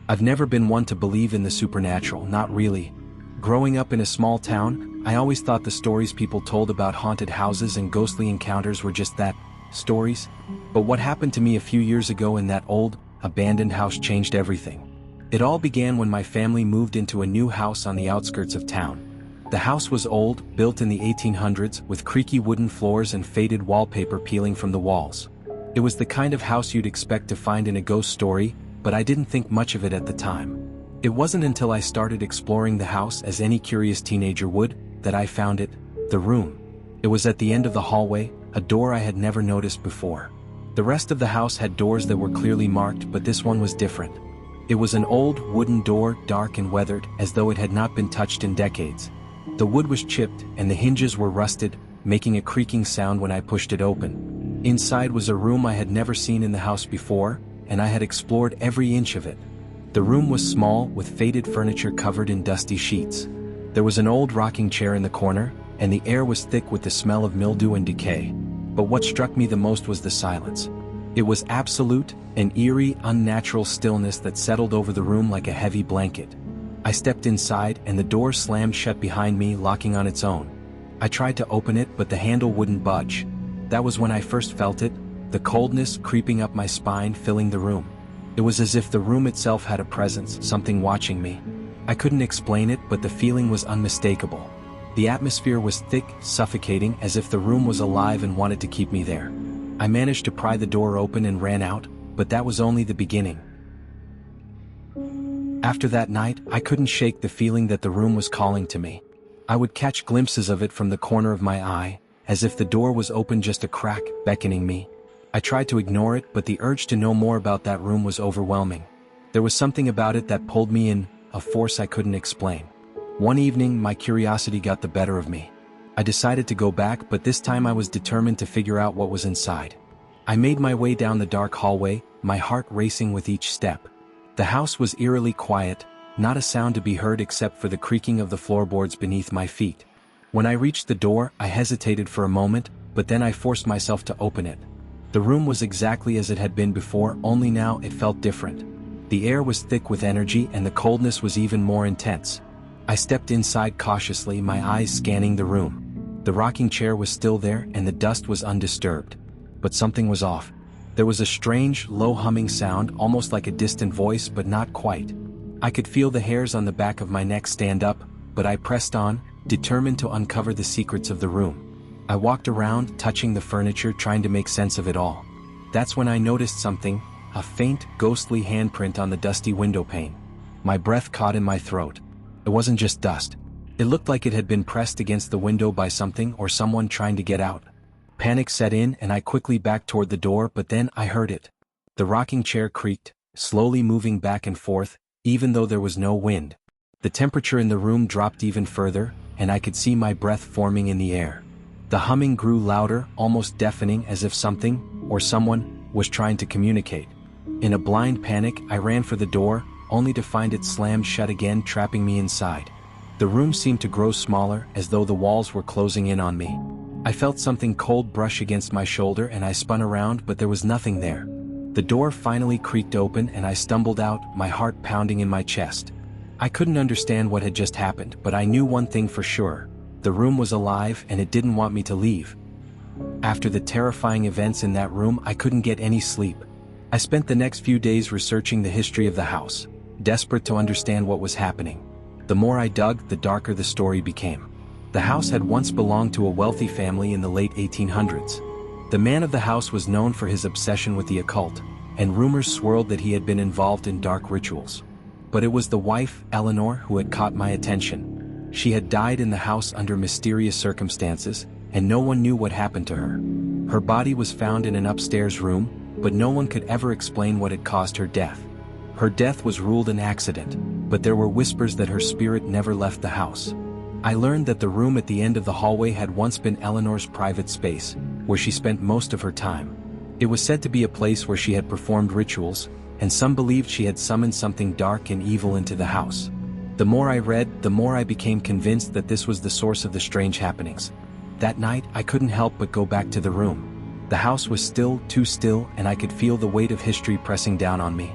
I've never been one to believe in the supernatural, not really. Growing up in a small town, I always thought the stories people told about haunted houses and ghostly encounters were just that, stories. But what happened to me a few years ago in that old, abandoned house changed everything. It all began when my family moved into a new house on the outskirts of town. The house was old, built in the 1800s, with creaky wooden floors and faded wallpaper peeling from the walls. It was the kind of house you'd expect to find in a ghost story, but I didn't think much of it at the time. It wasn't until I started exploring the house as any curious teenager would, that I found it, the room. It was at the end of the hallway, a door I had never noticed before. The rest of the house had doors that were clearly marked, but this one was different. It was an old wooden door, dark and weathered, as though it had not been touched in decades. The wood was chipped, and the hinges were rusted, making a creaking sound when I pushed it open. Inside was a room I had never seen in the house before, and I had explored every inch of it. The room was small, with faded furniture covered in dusty sheets. There was an old rocking chair in the corner, and the air was thick with the smell of mildew and decay. But what struck me the most was the silence. It was absolute, an eerie, unnatural stillness that settled over the room like a heavy blanket. I stepped inside, and the door slammed shut behind me, locking on its own. I tried to open it, but the handle wouldn't budge. That was when I first felt it, the coldness creeping up my spine, filling the room. It was as if the room itself had a presence, something watching me. I couldn't explain it, but the feeling was unmistakable. The atmosphere was thick, suffocating, as if the room was alive and wanted to keep me there. I managed to pry the door open and ran out, but that was only the beginning. After that night, I couldn't shake the feeling that the room was calling to me. I would catch glimpses of it from the corner of my eye, as if the door was open just a crack, beckoning me. I tried to ignore it, but the urge to know more about that room was overwhelming. There was something about it that pulled me in, a force I couldn't explain. One evening, my curiosity got the better of me. I decided to go back, but this time I was determined to figure out what was inside. I made my way down the dark hallway, my heart racing with each step. The house was eerily quiet, not a sound to be heard except for the creaking of the floorboards beneath my feet. When I reached the door, I hesitated for a moment, but then I forced myself to open it. The room was exactly as it had been before, only now it felt different. The air was thick with energy, and the coldness was even more intense. I stepped inside cautiously, my eyes scanning the room. The rocking chair was still there, and the dust was undisturbed. But something was off. There was a strange, low humming sound, almost like a distant voice, but not quite. I could feel the hairs on the back of my neck stand up, but I pressed on, determined to uncover the secrets of the room. I walked around, touching the furniture, trying to make sense of it all. That's when I noticed something, a faint, ghostly handprint on the dusty window pane. My breath caught in my throat. It wasn't just dust. It looked like it had been pressed against the window by something or someone trying to get out. Panic set in, and I quickly backed toward the door, but then I heard it. The rocking chair creaked, slowly moving back and forth, even though there was no wind. The temperature in the room dropped even further, and I could see my breath forming in the air. The humming grew louder, almost deafening, as if something, or someone, was trying to communicate. In a blind panic, I ran for the door, only to find it slammed shut again, trapping me inside. The room seemed to grow smaller, as though the walls were closing in on me. I felt something cold brush against my shoulder, and I spun around, but there was nothing there. The door finally creaked open, and I stumbled out, my heart pounding in my chest. I couldn't understand what had just happened, but I knew one thing for sure. The room was alive, and it didn't want me to leave. After the terrifying events in that room, I couldn't get any sleep. I spent the next few days researching the history of the house, desperate to understand what was happening. The more I dug, the darker the story became. The house had once belonged to a wealthy family in the late 1800s. The man of the house was known for his obsession with the occult, and rumors swirled that he had been involved in dark rituals. But it was the wife, Eleanor, who had caught my attention. She had died in the house under mysterious circumstances, and no one knew what happened to her. Her body was found in an upstairs room, but no one could ever explain what had caused her death. Her death was ruled an accident, but there were whispers that her spirit never left the house. I learned that the room at the end of the hallway had once been Eleanor's private space, where she spent most of her time. It was said to be a place where she had performed rituals, and some believed she had summoned something dark and evil into the house. The more I read, the more I became convinced that this was the source of the strange happenings. That night, I couldn't help but go back to the room. The house was still, too still, and I could feel the weight of history pressing down on me.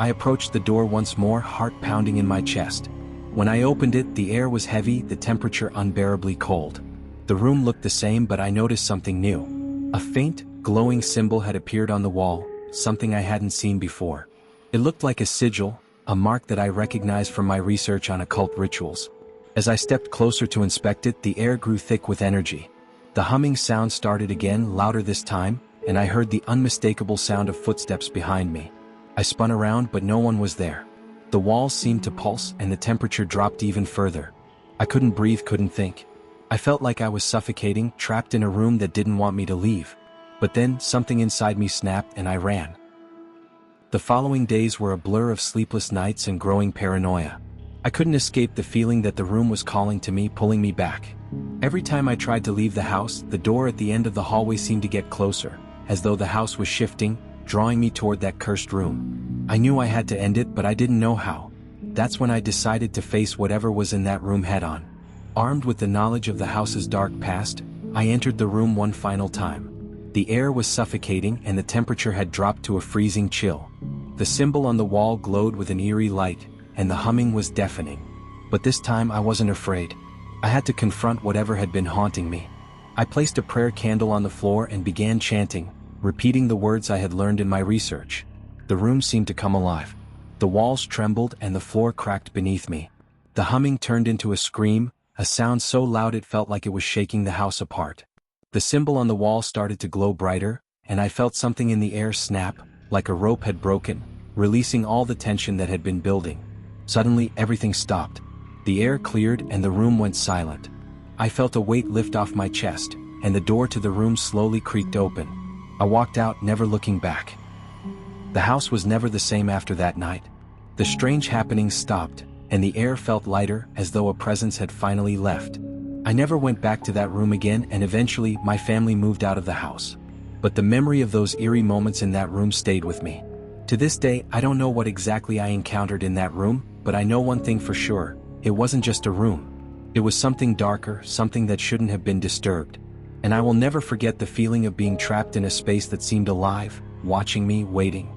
I approached the door once more, heart pounding in my chest. When I opened it, the air was heavy, the temperature unbearably cold. The room looked the same, but I noticed something new. A faint, glowing symbol had appeared on the wall, something I hadn't seen before. It looked like a sigil, a mark that I recognized from my research on occult rituals. As I stepped closer to inspect it, the air grew thick with energy. The humming sound started again, louder this time, and I heard the unmistakable sound of footsteps behind me. I spun around, but no one was there. The walls seemed to pulse, and the temperature dropped even further. I couldn't breathe, couldn't think. I felt like I was suffocating, trapped in a room that didn't want me to leave. But then, something inside me snapped, and I ran. The following days were a blur of sleepless nights and growing paranoia. I couldn't escape the feeling that the room was calling to me, pulling me back. Every time I tried to leave the house, the door at the end of the hallway seemed to get closer, as though the house was shifting, drawing me toward that cursed room. I knew I had to end it, but I didn't know how. That's when I decided to face whatever was in that room head-on. Armed with the knowledge of the house's dark past, I entered the room one final time. The air was suffocating and the temperature had dropped to a freezing chill. The symbol on the wall glowed with an eerie light, and the humming was deafening. But this time I wasn't afraid. I had to confront whatever had been haunting me. I placed a prayer candle on the floor and began chanting, repeating the words I had learned in my research. The room seemed to come alive. The walls trembled and the floor cracked beneath me. The humming turned into a scream, a sound so loud it felt like it was shaking the house apart. The symbol on the wall started to glow brighter, and I felt something in the air snap, like a rope had broken, releasing all the tension that had been building. Suddenly, everything stopped. The air cleared and the room went silent. I felt a weight lift off my chest, and the door to the room slowly creaked open. I walked out, never looking back. The house was never the same after that night. The strange happenings stopped, and the air felt lighter, as though a presence had finally left. I never went back to that room again, and eventually my family moved out of the house. But the memory of those eerie moments in that room stayed with me. To this day, I don't know what exactly I encountered in that room, but I know one thing for sure: it wasn't just a room. It was something darker, something that shouldn't have been disturbed. And I will never forget the feeling of being trapped in a space that seemed alive, watching me, waiting.